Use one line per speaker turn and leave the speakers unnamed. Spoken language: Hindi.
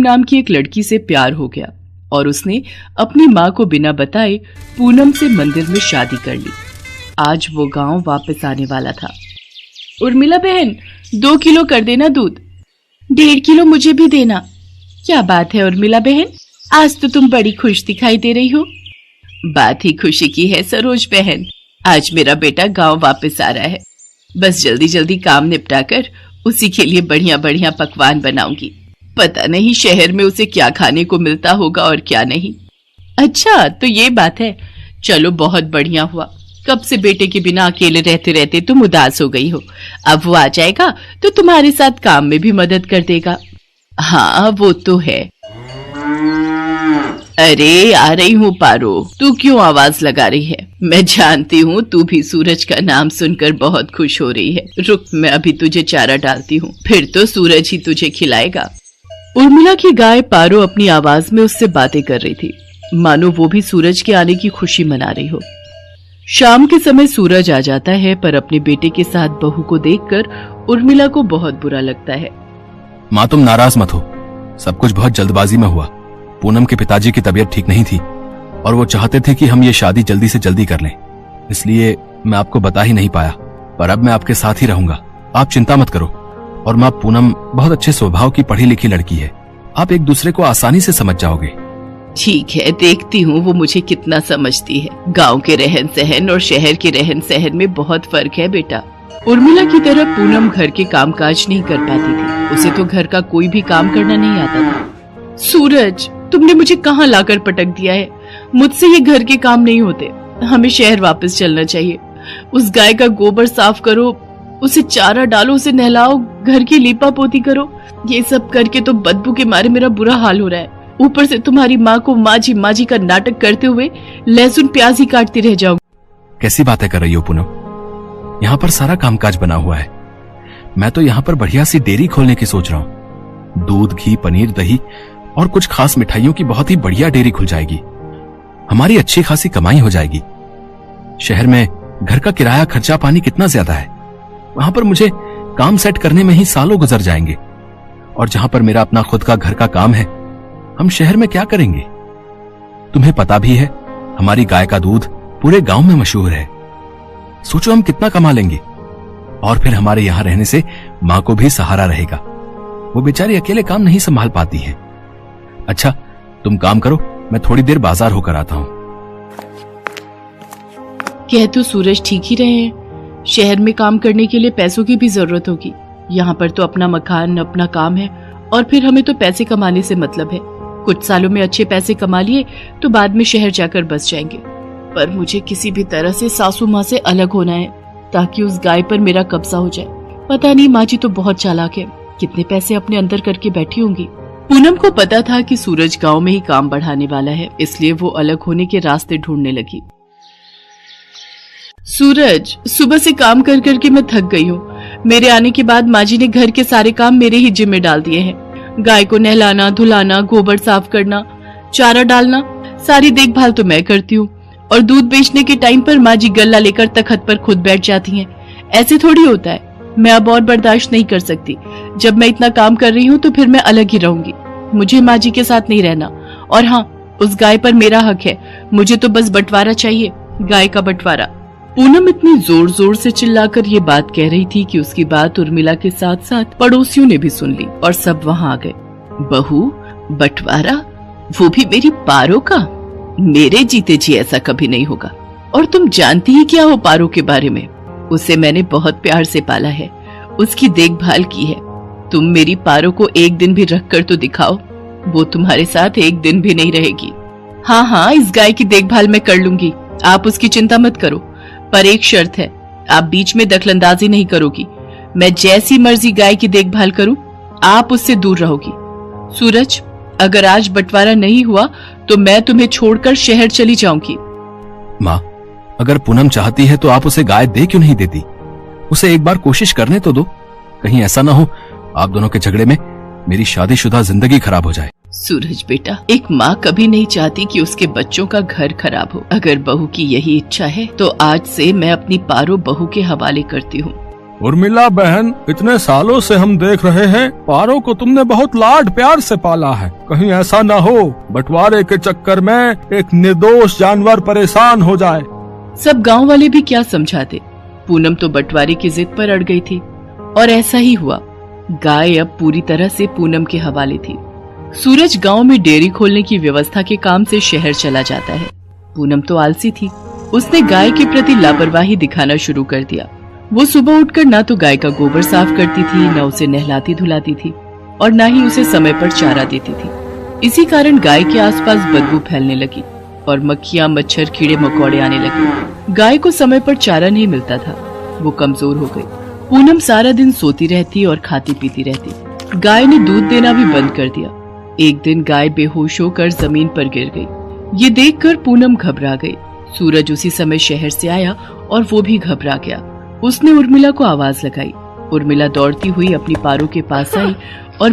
नाम की एक लड़की से प्यार हो गया और उसने अपनी माँ को बिना बताए पूनम से मंदिर में शादी कर ली। आज वो गांव वापस आने वाला था। उर्मिला बहन, 2 किलो कर देना दूध। 1.5 किलो मुझे भी देना। क्या बात है उर्मिला बहन, आज तो तुम बड़ी खुश दिखाई दे रही हो। बात ही खुशी की है सरोज बहन, आज मेरा बेटा गांव वापस आ रहा है। बस जल्दी जल्दी काम निपटा कर उसी के लिए बढ़िया बढ़िया पकवान बनाऊंगी। पता नहीं शहर में उसे क्या खाने को मिलता होगा और क्या नहीं। अच्छा तो ये बात है, चलो बहुत बढ़िया हुआ। कब से बेटे के बिना अकेले रहते रहते तुम उदास हो गई हो। अब वो आ जाएगा तो तुम्हारे साथ काम में भी मदद कर देगा। हाँ वो तो है। अरे आ रही हूँ पारो, तू क्यों आवाज लगा रही है? मैं जानती हूँ तू भी सूरज का नाम सुनकर बहुत खुश हो रही है। रुक, मैं अभी तुझे चारा डालती हूँ, फिर तो सूरज ही तुझे खिलाएगा। उर्मिला की गाय पारो अपनी आवाज में उससे बातें कर रही थी, मानो वो भी सूरज के आने की खुशी मना रही हो। शाम के समय सूरज आ जाता है, पर अपने बेटे के साथ बहू को देखकर उर्मिला को बहुत बुरा लगता है।
माँ तुम नाराज मत हो, सब कुछ बहुत जल्दबाजी में हुआ। पूनम के पिताजी की तबीयत ठीक नहीं थी और वो चाहते थे कि हम ये शादी जल्दी से जल्दी कर लें, इसलिए मैं आपको बता ही नहीं पाया। पर अब मैं आपके साथ ही रहूंगा, आप चिंता मत करो। और माँ पूनम बहुत अच्छे स्वभाव की पढ़ी लिखी लड़की है, आप एक दूसरे को आसानी से समझ जाओगे।
ठीक है, देखती हूँ वो मुझे कितना समझती है। गांव के रहन सहन और शहर के रहन सहन में बहुत फर्क है बेटा। उर्मिला की तरह पूनम घर के कामकाज नहीं कर पाती थी, उसे तो घर का कोई भी काम करना नहीं आता था। सूरज, तुमने मुझे कहाँ लाकर पटक दिया है? मुझसे ये घर के काम नहीं होते, हमें शहर वापस चलना चाहिए। उस गाय का गोबर साफ करो, उसे चारा डालो, उसे नहलाओ, घर की लीपा पोती करो। ये सब करके तो बदबू के मारे मेरा बुरा हाल हो रहा है। ऊपर से तुम्हारी माँ को माँ जी का नाटक करते हुए लहसुन प्याज ही काटती रह जाओ।
कैसी बातें कर रही हो पूनम? यहाँ पर सारा कामकाज बना हुआ है। मैं तो यहाँ पर बढ़िया सी डेयरी खोलने की सोच रहा हूँ। दूध, घी, पनीर, दही और कुछ खास मिठाइयों की बहुत ही बढ़िया डेयरी खुल जाएगी। हमारी अच्छी खासी कमाई हो जाएगी। शहर में घर का किराया, खर्चा पानी कितना ज्यादा है, वहां पर मुझे काम सेट करने में ही सालों गुजर जाएंगे। और जहां पर मेरा अपना खुद का घर का काम है, हम शहर में क्या करेंगे? तुम्हें पता भी है हमारी गाय का दूध पूरे गांव में मशहूर है। सोचो हम कितना कमा लेंगे। और फिर हमारे यहाँ रहने से माँ को भी सहारा रहेगा। वो बेचारी अकेले काम नहीं संभाल पाती है। अच्छा तुम काम करो, मैं थोड़ी देर बाजार होकर आता हूँ।
कह तो सूरज ठीक ही रहे हैं, शहर में काम करने के लिए पैसों की भी जरूरत होगी। यहाँ पर तो अपना मकान, अपना काम है और फिर हमें तो पैसे कमाने से मतलब है। कुछ सालों में अच्छे पैसे कमा लिए तो बाद में शहर जाकर बस जाएंगे। पर मुझे किसी भी तरह से सासू माँ से अलग होना है ताकि उस गाय पर मेरा कब्जा हो जाए। पता नहीं, माँ जी तो बहुत चालाक है, कितने पैसे अपने अंदर करके बैठी होंगी। पूनम को पता था कि सूरज गांव में ही काम बढ़ाने वाला है, इसलिए वो अलग होने के रास्ते ढूंढने लगी। सूरज, सुबह से काम कर करके मैं थक गई हूँ। मेरे आने के बाद माँ जी ने घर के सारे काम मेरे ही जिम्मे डाल दिए हैं। गाय को नहलाना, धुलाना, गोबर साफ करना, चारा डालना, सारी देखभाल तो मैं करती हूँ। और दूध बेचने के टाइम पर माँ जी गल्ला लेकर तखत पर खुद बैठ जाती हैं। ऐसे थोड़ी होता है। मैं अब और बर्दाश्त नहीं कर सकती। जब मैं इतना काम कर रही हूँ तो फिर मैं अलग ही रहूंगी। मुझे माँ जी के साथ नहीं रहना। और हाँ, उस गाय पर मेरा हक है, मुझे तो बस बंटवारा चाहिए, गाय का बंटवारा। पूनम इतनी जोर जोर से चिल्लाकर ये बात कह रही थी कि उसकी बात उर्मिला के साथ साथ पड़ोसियों ने भी सुन ली और सब वहाँ आ गए। बहू, बंटवारा, वो भी मेरी पारो का? मेरे जीते जी ऐसा कभी नहीं होगा। और तुम जानती ही क्या हो पारो के बारे में? उसे मैंने बहुत प्यार से पाला है, उसकी देखभाल की है। तुम मेरी पारो को एक दिन भी रख कर तो दिखाओ, वो तुम्हारे साथ एक दिन भी नहीं रहेगी। हाँ हाँ, इस गाय की देखभाल मैं कर लूंगी, आप उसकी चिंता मत करो। पर एक शर्त है, आप बीच में दखलंदाजी नहीं करोगी। मैं जैसी मर्जी गाय की देखभाल करूं, आप उससे दूर रहोगी। सूरज, अगर आज बंटवारा नहीं हुआ तो मैं तुम्हें छोड़कर शहर चली जाऊंगी।
माँ, अगर पूनम चाहती है तो आप उसे गाय दे क्यों नहीं देती? उसे एक बार कोशिश करने तो दो। कहीं ऐसा ना हो आप दोनों के झगड़े में मेरी शादीशुदा जिंदगी खराब हो जाए।
सूरज बेटा, एक माँ कभी नहीं चाहती कि उसके बच्चों का घर खराब हो। अगर बहू की यही इच्छा है तो आज से मैं अपनी पारो बहू के हवाले करती हूँ।
उर्मिला बहन, इतने सालों से हम देख रहे हैं पारो को तुमने बहुत लाड प्यार से पाला है। कहीं ऐसा न हो बंटवारे के चक्कर में एक निर्दोष जानवर परेशान हो जाए।
सब गांव वाले भी क्या समझाते। पूनम तो बंटवारे की जिद पर अड़ गई थी और ऐसा ही हुआ। गाय अब पूरी तरह से पूनम के हवाले थी। सूरज गांव में डेयरी खोलने की व्यवस्था के काम से शहर चला जाता है। पूनम तो आलसी थी। उसने गाय के प्रति लापरवाही दिखाना शुरू कर दिया। वो सुबह उठकर ना तो गाय का गोबर साफ करती थी, न उसे नहलाती धुलाती थी और न ही उसे समय पर चारा देती थी। इसी कारण गाय के आसपास बदबू फैलने लगी और मक्खियां, मच्छर, कीड़े मकोड़े आने लगे। गाय को समय पर चारा नहीं मिलता था। वो कमजोर हो गई। पूनम सारा दिन सोती रहती और खाती पीती रहती। गाय ने दूध देना भी बंद कर दिया। एक दिन गाय बेहोश होकर जमीन पर गिर गई। ये देखकर पूनम घबरा गई। सूरज उसी समय शहर से आया और वो भी घबरा गया। उसने उर्मिला को आवाज लगाई। उर्मिला दौड़ती हुई अपनी पारो के पास आई